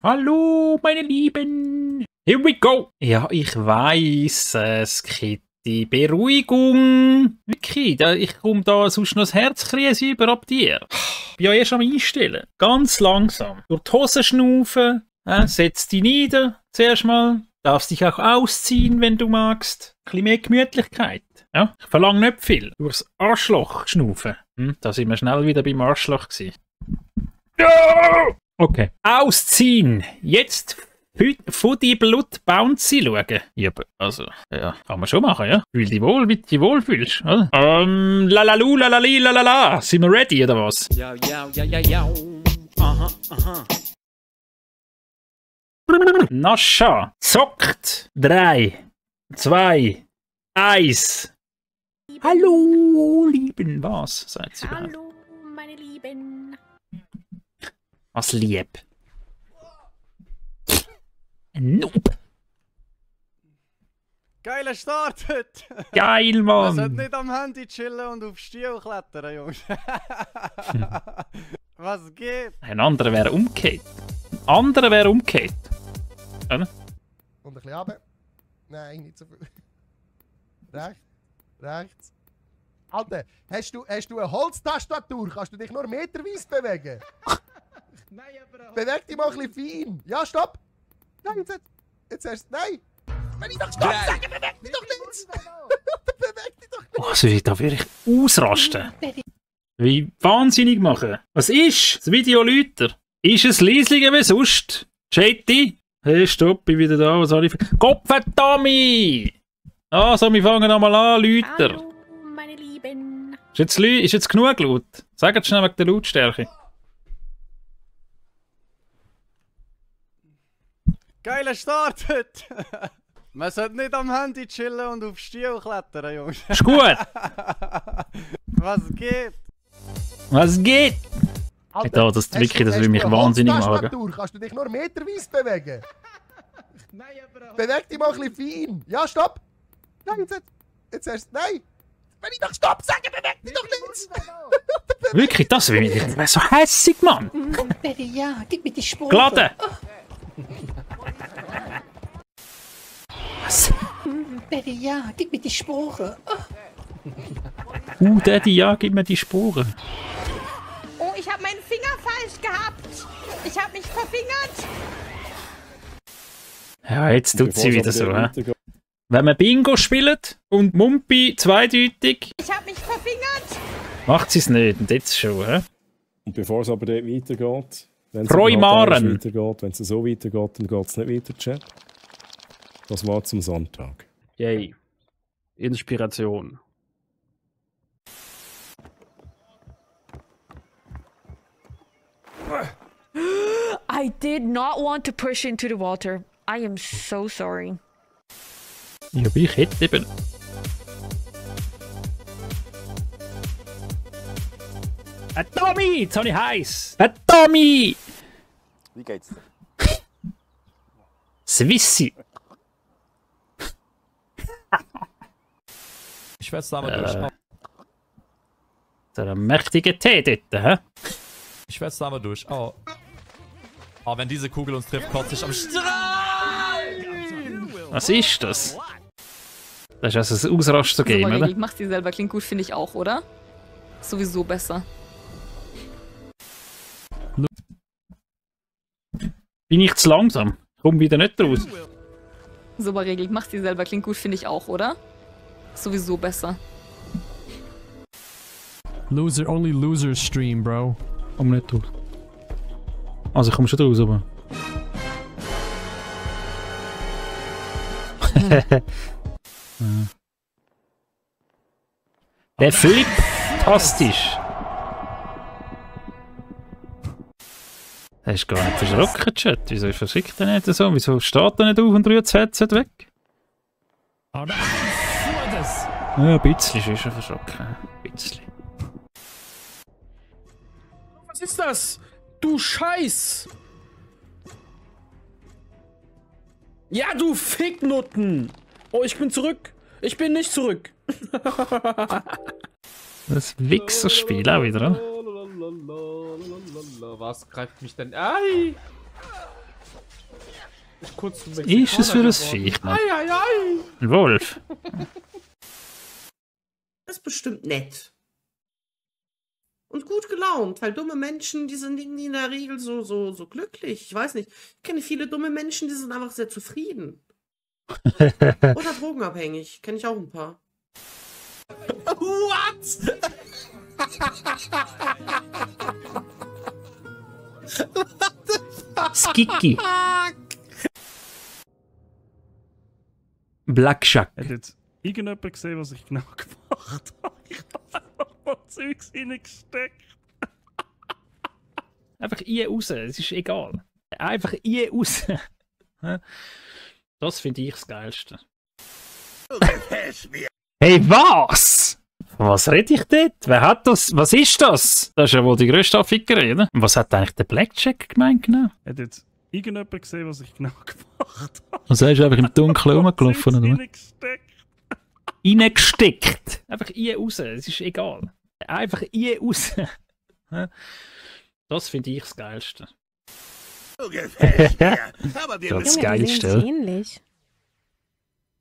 Hallo, meine Lieben. Here we go. Ja, ich weiss, Kitty. Beruhigung. Wirklich, ich komme da sonst noch das Herzkrise über ab dir. Ich bin ja erst am Einstellen. Ganz langsam. Durch die Hose schnaufen. Setz dich nieder. Zuerst mal. Darfst dich auch ausziehen, wenn du magst. Ein bisschen mehr Gemütlichkeit. Ja, ich verlange nicht viel. Durchs Arschloch schnaufen. Da sind wir schnell wieder beim Arschloch gewesen. Ja! Okay. Ausziehen. Jetzt von die Blut Bouncy schauen. Ja, also, ja, kann man schon machen, ja? Fühl dich wohl, wie du dich wohlfühlst, oder? Lalalu, lalali, lalala. Sind wir ready, oder was? Ja, ja, ja, ja, ja. Aha, aha. Nascha. Zockt. 3, 2, 1. Hallo, Lieben. Was? Sagt sie überhaupt? Hallo, meine Lieben. Was lieb? Ein Noob. Geiler Start heute! Geil, Man sollte Mann. nicht am Handy chillen und auf Stiel klettern, Jungs. Was geht? Ein anderer wäre umgekehrt. Ein anderer wäre umgekehrt. Oder? Und ein bisschen runter. Nein, nicht so viel. Rechts. Rechts. Alter, hast du eine Holztastatur? Kannst du dich nur meterweise bewegen? Nein, aber... Beweg dich mal ein bisschen fein. Ja, stopp. Nein, jetzt erst. Nein. Wenn ich doch stopp sage, beweg dich doch nicht. Beweg dich doch nicht. Oh, soll ich da wirklich ausrasten? Wie wahnsinnig machen. Was ist? Das Video läutet. Ist es leislicher wie sonst? Chatty? Hey, stopp, ich bin wieder da. Was soll ich... Kopfendammi! Also, wir fangen einmal an, Leute. Hallo, meine Lieben. Ist jetzt genug laut? Sagt schnell wegen der Lautstärke. Geiler Start heute! Man sollte nicht am Handy chillen und auf Stiel klettern, Jungs. Ist gut. Was geht? Was geht? Da, das wirklich, das will mich wahnsinnig machen. Holztastatur? Kannst du dich nur meterweise bewegen? Nein, aber... Beweg dich mal ein bisschen fein. Ja, stopp. Nein, jetzt erst. Nein. Wenn ich doch stopp sage, beweg dich doch nicht. Wirklich, das will ich. Das wäre so hässig, Mann. Betty, ja, gib mir die Sporen. Geladen. Was? Betty, ja, gib mir die Sporen. Daddy, ja, gib mir die Spuren. Oh, ich habe meinen Finger falsch gehabt. Ich habe mich verfingert. Ja, jetzt tut sie wieder so, hä? Wenn man Bingo spielt und Mumpi zweideutig, Ich habe mich verfingert. macht sie es nicht. Und jetzt schon, hä? Und bevor es aber dort weitergeht, wenn es Roimaren. weitergeht, wenn es so weitergeht, dann geht es nicht weiter, Chat. Das war zum Sonntag. Yay. Inspiration. I did not want to push into the water. I am so sorry. Ja, aber ich hätte eben. Tommy, jetzt habe ich heiß. Tommy! Wie geht's dir? Swissi. Ich werde es da mal durch. So ein mächtiger Tee dort, hä? Ich werde es da mal durch. Oh. Oh, wenn diese Kugel uns trifft, kotze ich am Strahl! Was ist das? Das ist also ein Ausraster-Game, Super oder? Regel, mach sie selber, klingt gut, finde ich auch, oder? Sowieso besser. Bin ich zu langsam? Komm wieder nicht raus. Super Regel, mach sie selber, klingt gut, finde ich auch, oder? Sowieso besser. Loser, only losers stream, bro. Komm nicht raus. Also ich komme schon raus, aber... Der Flip, fantastisch. Er ist gar nicht verschrocken, Chat. Wieso verschickt er nicht so? Wieso steht er nicht auf und rührt das Headset weg? Oh nein, tu das! Ja, ein bisschen ist er verschrocken. Ein bisschen. Was ist das? Du Scheiß! Ja, du Ficknutten! Oh, ich bin zurück! Ich bin nicht zurück! Das Wichserspiel auch wieder, oder? Was greift mich denn? Ei! kurz zum Ist es für ein Viech, Mann? Ein Wolf? Das ist bestimmt nett. Und gut gelaunt, weil dumme Menschen, die sind irgendwie in der Regel so glücklich. Ich weiß nicht. Ich kenne viele dumme Menschen, die sind einfach sehr zufrieden. Oder drogenabhängig. Kenne ich auch ein paar. What? Skiki. Black Shark. Hat jetzt irgendjemand gesehen, was ich genau gemacht habe? Ich habe einfach mal Zeugs reingesteckt. Einfach raus, es ist egal. Einfach raus. Das finde ich das Geilste. Hey, was? Was rede ich dort? Wer hat das? Was ist das? Das ist ja wohl die grösste Affickerei, oder? Und was hat eigentlich der Blackjack gemeint genau? Hat jetzt irgendjemand gesehen, was ich genau gemacht habe? Also er ist einfach im Dunkeln rumgelaufen, oder? Reingesteckt. Reingesteckt. Einfach raus, es ist egal. Einfach raus. Das finde ich das Geilste. Das Geilste. Ähnlich.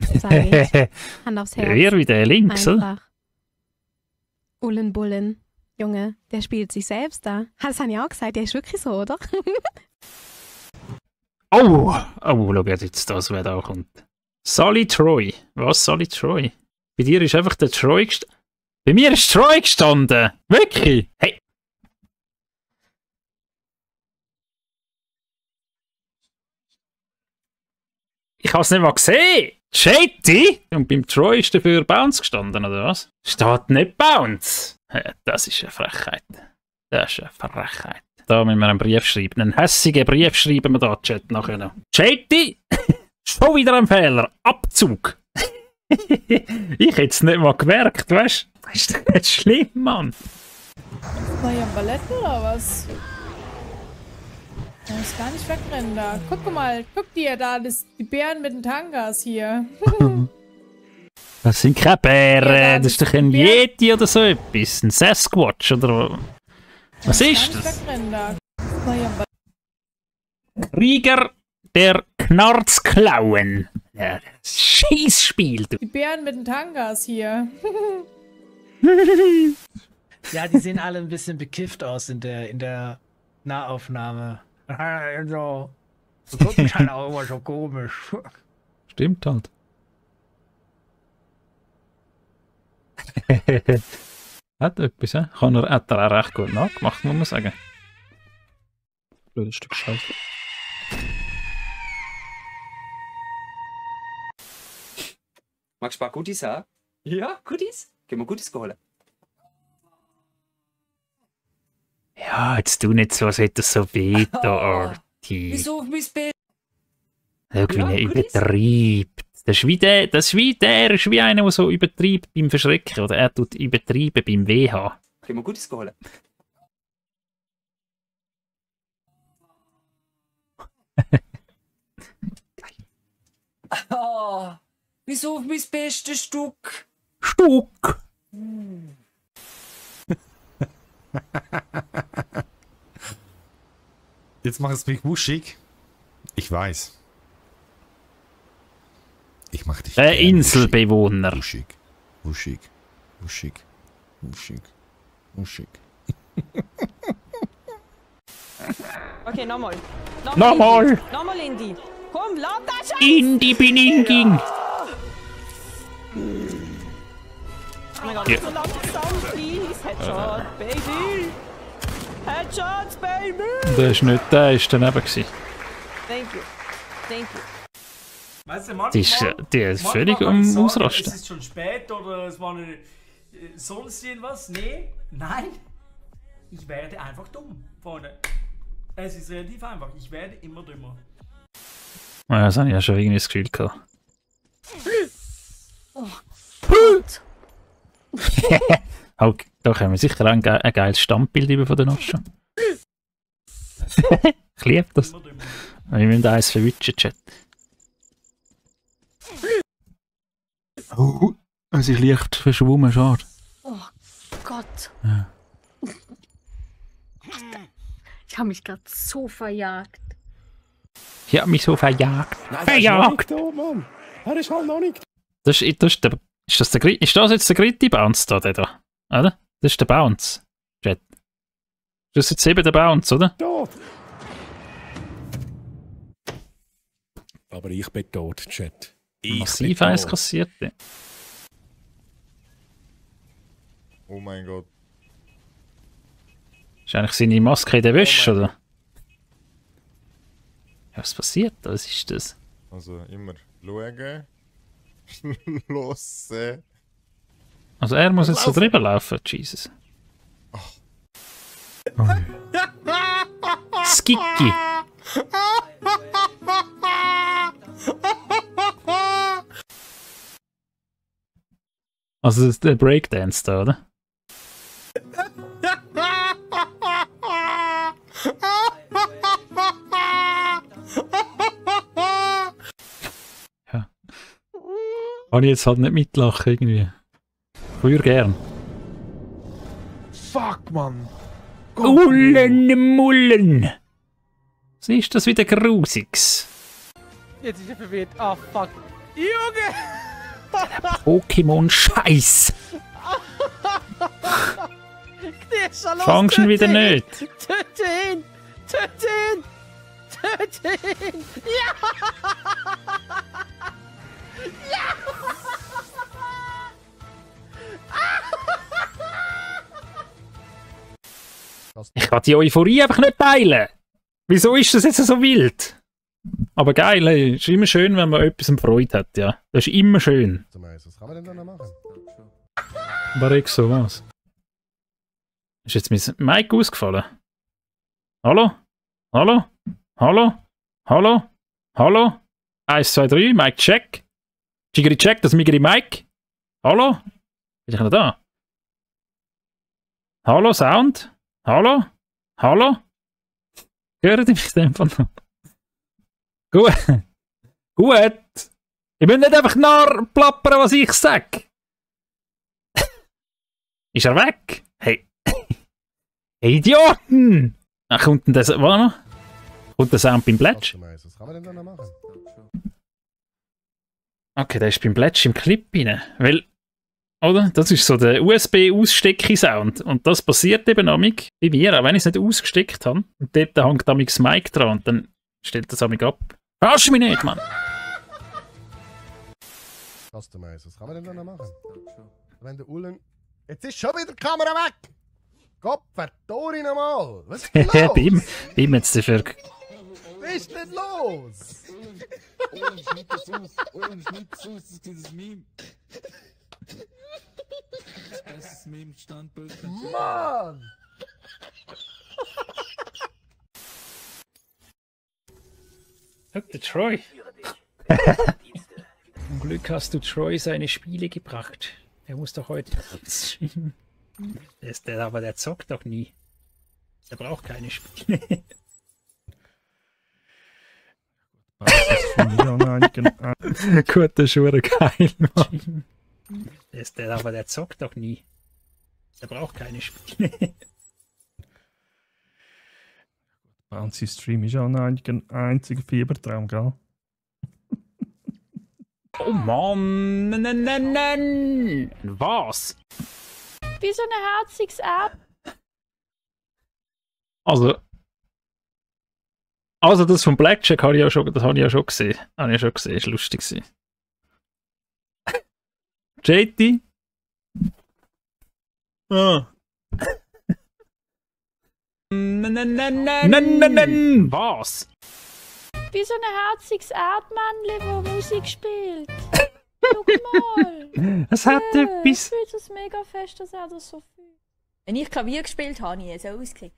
Sag ich. Hand aufs Herz. Eher wie der links, oder? Einfach. Ullen Bullen. Junge, der spielt sich selbst da. Das habe ich auch gesagt, der ist wirklich so, oder? Oh, schau jetzt das, wer da kommt. Sally Troy. Was, Sally Troy? Bei dir ist einfach der Troy gestanden. Bei mir ist Troy gestanden. Wirklich? Hey. Ich habe es nicht mal gesehen. Shady? Und beim Troy ist dafür Bounce gestanden, oder was? Steht nicht Bounce. Das ist eine Frechheit. Das ist eine Frechheit. Da müssen wir einen Brief schreiben. Einen hässigen Brief schreiben wir da, Chat, nachher noch. Shady? Schon wieder ein Fehler. Abzug. Ich hätte es nicht mal gemerkt, weißt du? Das ist doch nicht schlimm, Mann. War ja Ballett oder was? Er muss gar nicht wegrennen da. Guck mal, guck dir da, die Bären mit den Tangas hier. Das sind keine Bären, das ist doch ein Yeti oder so etwas. Ein Sasquatch oder was ist das? Rieger der Knarzklauen. Ja, Schießspiel, du. Die Bären mit den Tangas hier. Ja, die sehen alle ein bisschen bekifft aus in der Nahaufnahme. Also, die gucken halt auch immer so komisch. Stimmt halt. Hat etwas, he? Hat er auch recht gut nachgemacht, muss man sagen. Blödes Stück Scheiße. Magst du ein paar Goodies haben? Ja, Goodies? Gehen wir Goodies holen. Ja, jetzt tu nicht so, als hätte es so weh da, Arti. Wieso auf mein Bild? Schau, wie er übertreibt. Das ist wie der ist wie einer, der so übertreibt beim Verschrecken. Oder er tut übertreiben beim WH. Gehen wir Goodies holen. Oh, wieso auf mein bestes Stück? Stück! Jetzt macht es mich wuschig. Ich weiß. Ich mach dich. Der Inselbewohner. Wuschig. Wuschig. Wuschig. Wuschig. Wuschig. Okay, nochmal. Nochmal. Nochmal, Indy. Komm, lauf das Scheiß! Indy bin Inging. Oh mein Gott, Ja. so langsam, please. Headshot, Baby. Headshots, Baby. Das ist nicht der, ist daneben gewesen. Thank you. Thank you. Weißt du, manchmal, Die ist völlig manchmal kann ich sagen, Ausrasten. Es ist schon spät oder es war eine, sonst irgendwas. Nee, nein. Ich werde einfach dumm, Freunde. Es ist relativ einfach. Ich werde immer dümmer. Ja, das habe ich ja schon irgendwie das Gefühl gehabt. Oh Gott. Oh, da können wir sicher ein geiles Standbild über von der Nosche. Ich liebe das. Wir müssen eins verwitschen, Chat. Oh, es ist leicht verschwommen, schade. Oh Gott. Ja. Ich habe mich gerade so verjagt. Ich hab mich so verjagt. Verjagt! Da, Mann. Er ist halt noch nicht. Ist das jetzt der dritte Bounce da, der da? Oder? Das ist der Bounce. Chat. Das ist jetzt eben der Bounce, oder? Tot. Aber ich bin tot, Chat. Massiv eins kassiert. Ja. Oh mein Gott. Ist eigentlich seine Maske in der Wäsche, oder? Ja, was passiert? Was ist das? Also immer schauen. Hören. Also er muss jetzt so drüber laufen, Jesus. Oh. Skiki. Also das ist der Breakdance da, oder? Ja. Kann ich jetzt halt nicht mitlachen irgendwie. Früher gern. Fuck, Mann! Ullen Mullen! Was ist das wieder Grusiges? Jetzt ist er verwirrt. Ah, fuck. Junge! Pokémon-Scheiß! Fang schon wieder nicht! Töte ihn! Töte ihn! Töte ihn! Ja! Ja! Ich kann die Euphorie einfach nicht teilen! Wieso ist das jetzt so wild? Aber geil, ey. Ist immer schön, wenn man etwas Freude hat, ja. Das ist immer schön. Was kann man denn dann noch machen? War ich so was? Ist jetzt mein Mic ausgefallen? Hallo? Hallo? Hallo? Hallo? Hallo? 1, 2, 3, Mic check. Jiggery check, das Miggery Mic. Hallo? Bin ich noch da? Hallo, Sound? Hallo? Hallo? Hört ihr mich denn von da? Gut. Gut. Ich will nicht einfach nachplappern, was ich sag. Ist er weg? Hey. Hey, Idioten! Ach, kommt denn das... Warte noch. Kommt der Sound beim Plätsch? Was kann man denn dann noch machen? Okay, der ist beim Plätsch im Clip rein. Weil... Oder? Das ist so der USB-Ausstecki-Sound. Und das passiert eben amig bei mir, auch wenn ich es nicht ausgesteckt habe. Und dort hängt amig das Mic dran und dann stellt das amig ab. Verarsch mich nicht, Mann! Was kann man denn dann noch machen? Wenn der Ullen... Jetzt ist schon wieder die Kamera weg! Gott, verdorri nochmal! Was ist denn los? Bei ihm jetzt dafür... Was ist denn los? Schnitt das aus, das ist dieses Meme. Das beste Meme-Standbild. Mann! Guck, der Troy. Zum Glück hast du Troy seine Spiele gebracht. Er muss doch heute... Aber der zockt doch nie. Der braucht keine Spiele. Gut, das ist schon geil, Mann. Aber der zockt doch nie. Der braucht keine Spiele. Bouncy Stream ist auch ein einziger Fiebertraum, gell? Oh Mann, nein. Was? Wie so eine herziges App. Also das vom Blackjack habe ich ja schon, gesehen. Habe ich ja schon gesehen, ist lustig gewesen. JT? Ah. Nein. Was? Wie so ein herziges Erdmännchen, das Musik spielt. Schau mal. Es hat etwas. Ich fühle das mega fest, dass er das so fühlt. Wenn ich Klavier gespielt habe, habe ich so ausgesehen.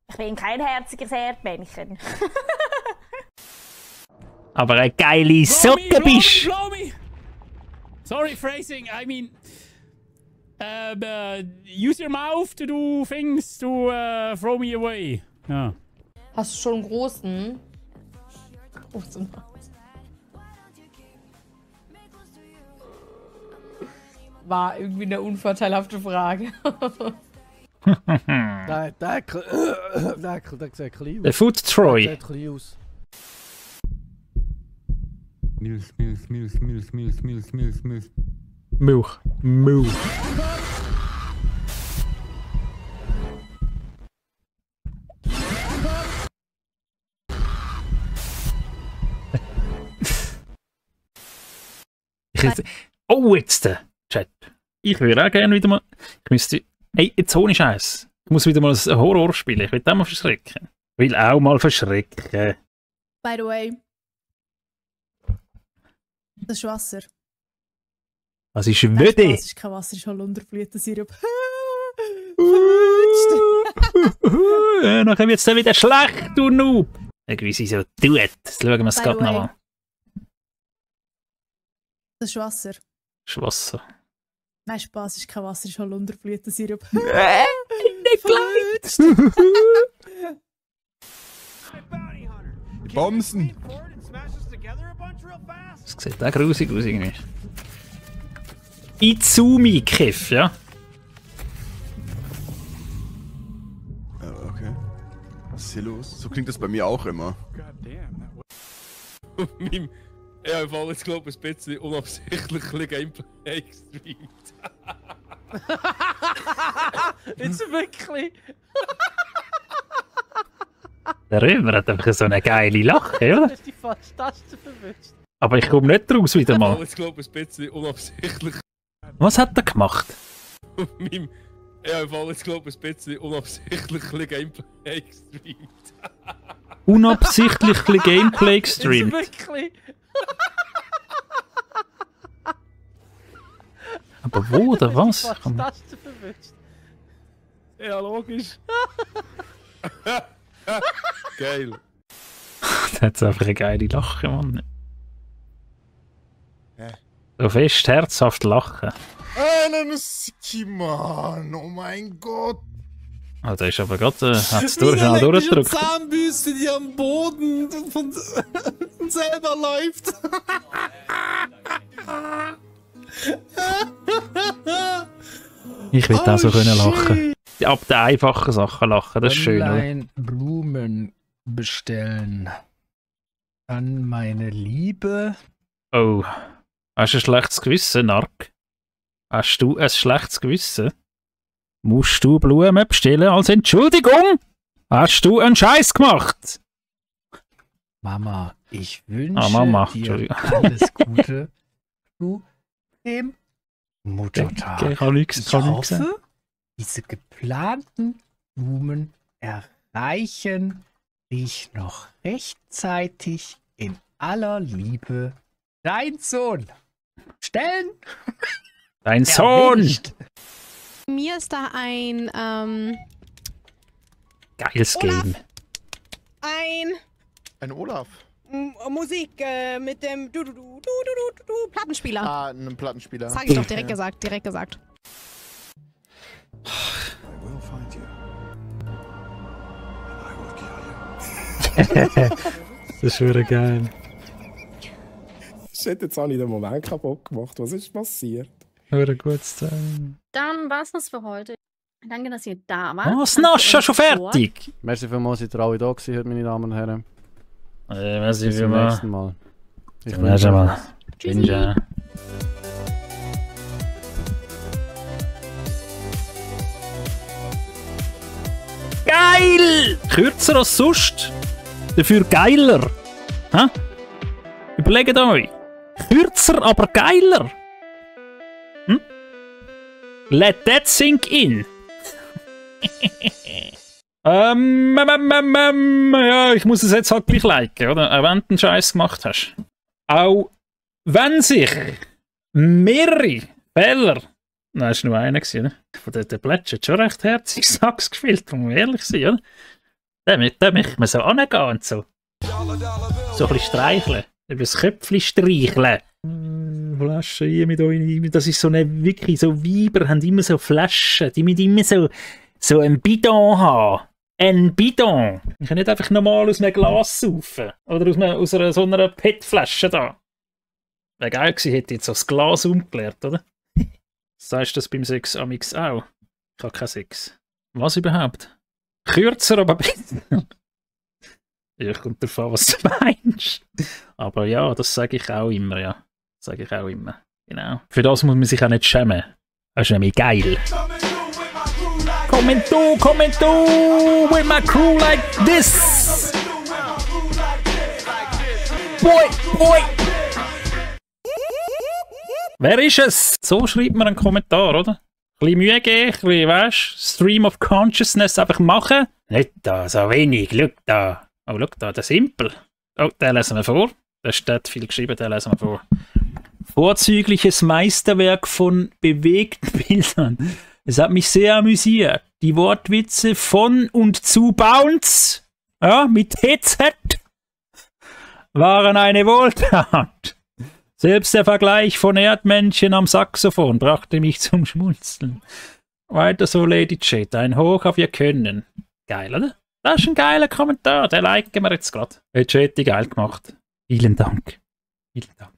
Ich bin kein herziges Erdmännchen. Aber eine geile Socke bist. Blow me. Sorry, phrasing. I mean, use your mouth to do things to throw me away. Ja. Hast du schon einen großen? War irgendwie eine unvorteilhafte Frage. Der Deckel, der sieht klein aus. Der Food Troy. Der sieht klein aus. Milch, Milch, Milch, Milch, Milch, Milch, Milch, Milch. Milch. Milch. Oh, jetzt der Chat. Ich würde auch gerne wieder mal. Ich müsste. Hey, jetzt ohne Scheiß. Ich muss wieder mal ein Horror spielen. Ich will auch mal verschrecken. Ich will auch mal verschrecken. By the way. Das ist Wasser. Was ist Wöde? Das ist kein Wasser, das ist Holunderblütensirup. Nachher wird es dann wieder schlecht, du Noob. Wie sie so tut. Jetzt schauen wir es gerade noch an. Das ist Wasser. Das ist Wasser. Nein, Spaß, ist kein Wasser, das ist Holunderblütensirup. Nicht gleich! Die Bomsen! Das sieht auch grusig aus irgendwie. Izumi-Kiff, ja? Okay. Was ist hier los? So klingt das bei mir auch immer. Ja, im Fall jetzt glaube ich ein bisschen unabsichtlich Gameplay gestreamt. Jetzt wirklich? Der Römer hat einfach so eine geile Lache, oder? Du hast die falsche Taste verwischt. Aber ich komme nicht raus wieder mal. Jetzt glaube ich ein bisschen unabsichtlich. Was hat er gemacht? Ja, im Fall jetzt glaube ich ein bisschen unabsichtlich Gameplay gestreamt. Unabsichtlich Gameplay gestreamt. Wirklich? Aber wo oder was? Die falsche Taste verwischt. Ja, logisch. Geil. Der hat einfach eine geile Lache, Mann. So fest herzhaft lachen. Mann, oh mein Gott. Oh, der ist aber gerade, hat es schnell durchgedrückt. Zahnbürste, die am Boden von selber läuft. Ich will auch so können lachen. Ab den einfachen Sachen lachen, das ist schön, oder? Online Blumen bestellen. An meine Liebe. Oh. Hast du ein schlechtes Gewissen, Nark? Hast du ein schlechtes Gewissen? Musst du Blumen bestellen als Entschuldigung? Hast du einen Scheiß gemacht? Mama, ich wünsche Mama, dir alles Gute zu dem Muttertag. Ich hoffe, diese geplanten Blumen erreichen dich noch rechtzeitig in aller Liebe. Dein Sohn. Stellen. Dein Sohn. Mir ist da ein geiles Olaf. Game. Ein Olaf. Musik mit dem Plattenspieler. Ah, ein Plattenspieler. Sag ich doch, direkt gesagt, direkt gesagt. Das ist schon geil. Shit, jetzt habe ich den Moment kaputt gemacht. Was ist passiert? Hör gut sein. Dann war's das für heute. Danke, dass ihr da wart. Was, Nascha, schon fertig? Merci vielmals, seid ihr alle da gewesen heute, meine Damen und Herren. Merci Bis zum vielmals. nächsten Mal. Ich Zum wünsche nächsten euch Mal. was. Tschüssi. Geil! Kürzer als sonst. Dafür geiler. Hä? Überlegt euch. Kürzer, aber geiler. Hm? Let that sink in. Ja, ich muss es jetzt halt gleich liken, oder? Auch wenn du einen Scheiß gemacht hast. Auch wenn sich mehrere Fehler. Nein, es war nur einer, ne? Von der Plätsch hat schon recht herzig Sax gespielt, muss man ehrlich sein, oder? Da möchte man so angehen und so. So ein bisschen streicheln. Über das Köpfchen streicheln. Flaschen hier mit euch. Das ist so eine, wirklich so Weiber, haben immer so Flaschen. Die müssen immer so ein Bidon haben. Ein Bidon. Ich kann nicht einfach normal aus einem Glas saufen. Oder aus so einer PET-Flasche da. Wäre geil gewesen, hätte ich jetzt so das Glas umgeleert, oder? Sagst du das beim Sex amix auch? Ich habe keinen Sex. Was überhaupt? Kürzer, aber besser. Ja, kommt davon an, was du meinst. Aber ja, das sage ich auch immer, ja. Sage ich auch immer. Genau. Für das muss man sich auch nicht schämen. Das ist nämlich geil. Comment du with my crew like this. Boy. Wer ist es? So schreibt man einen Kommentar, oder? Ein bisschen Mühe geben, ein bisschen, weißt, Stream of Consciousness einfach machen. Nicht da, so wenig, schau da. Oh, schau da, der Simpel. Oh, den lesen wir vor. Da steht viel geschrieben, den lesen wir vor. Vorzügliches Meisterwerk von bewegten Bildern. Es hat mich sehr amüsiert. Die Wortwitze von und zu Bounce, ja, mit Headset, waren eine Wohltat. Selbst der Vergleich von Erdmännchen am Saxophon brachte mich zum Schmunzeln. Weiter so, Lady Chat, ein Hoch auf ihr Können. Geil, oder? Das ist ein geiler Kommentar, den liken wir jetzt gerade. Hey Chat, geil gemacht. Vielen Dank. Vielen Dank.